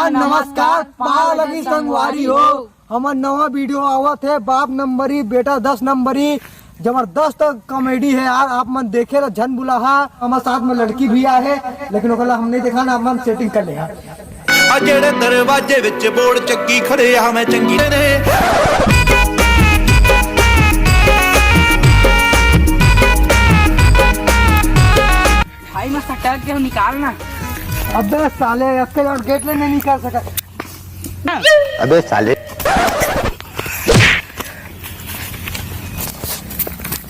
नमस्कार पा लगी संगवारी हो। हमार नवा वीडियो आवत है, बाप नंबरी बेटा 10 नंबरी, जबरदस्त कॉमेडी है यार। आप मन देखे झन बुलाहा। हमारे साथ में लड़की भी आए है, लेकिन ओकला हम नहीं देखा ना, हम सेटिंग कर लिया। जेड़े दरवाजे विच बोर्ड चक्की खड़े आ मैं चंगी ने भाई मैं सटक के निकालना। अबे साले अक्के और गेट ले नहीं कर सका। अबे साले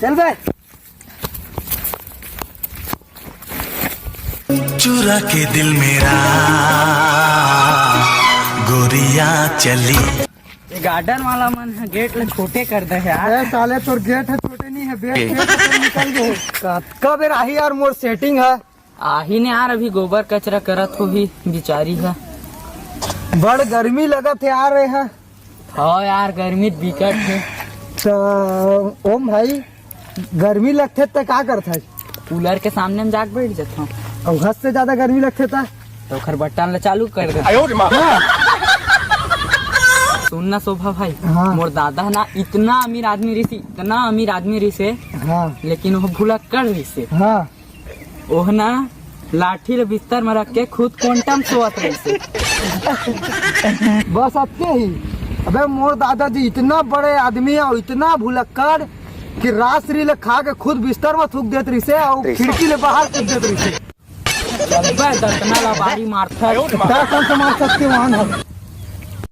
चल बे। चुरा के दिल मेरा गोरिया चली। गार्डन वाला मन है, गेट ले छोटे कर दे यार। अरे साले तोर गेट है छोटे नहीं है, गेट से निकल गए। कब राही यार मोर सेटिंग है। आही ने यार अभी गोबर कचरा करत हो ही बिचारी है। बड़ गर्मी लगत है यार है। हाँ यार गर्मी बिकट है। तो ओम भाई गर्मी लगते तो क्या करता है? कूलर के सामने में जाके बैठ जाता हूँ। और हद से ज्यादा गर्मी लगते था तो खर बटन चालू कर दे। सुनना शोभा भाई, हाँ। मोर दादा ना इतना अमीर आदमी रही, इतना अमीर आदमी रही से, हाँ लेकिन वो भूला कर रही से। हाँ ओह ना लाठी ले बिस्तर में रख के खुद क्वांटम सोत रही से। बस अतके ही। अबे मोर दादाजी इतना बड़े आदमी है और इतना भुलक्कड़ कि रात्रि ले खा के खुद बिस्तर में थूक देत रही से और खिड़की ले बाहर फेंक देत रही से। दर्दना ला बारी मारता क्या कौन से मार सकते वहाँ है?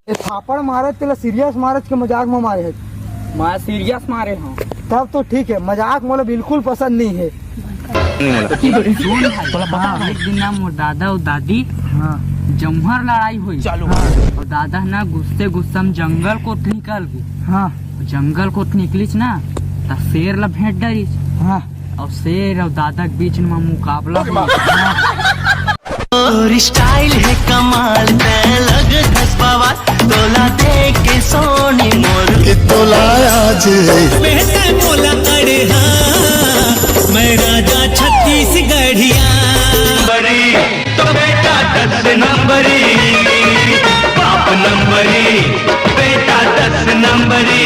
ये थापड़ मारे तेला सीरियस मारे के मजाक में मारे है। मैं सीरियस मारे हूँ। तब तो ठीक है, मजाक मोला बिल्कुल पसंद नहीं है। एक दिन ना मोर दादा और दादी जमहर लड़ाई हुई चालू। और दादा ना गुस्से में जंगल को निकल गई। हाँ जंगल को निकली ना तो शेर ला भेंट डरी। हाँ और शेर और दादा के बीच में मुकाबला और स्टाइल है कमाल ते लग धसपावा तोला देख के सोनी मोर के तोलाया जे बेटे मोला अड़े हाँ मैं राजा छत्तीसगढ़िया बड़ी तो बेटा 10 नंबरी बाप नंबरी बेटा 10 नंबरी।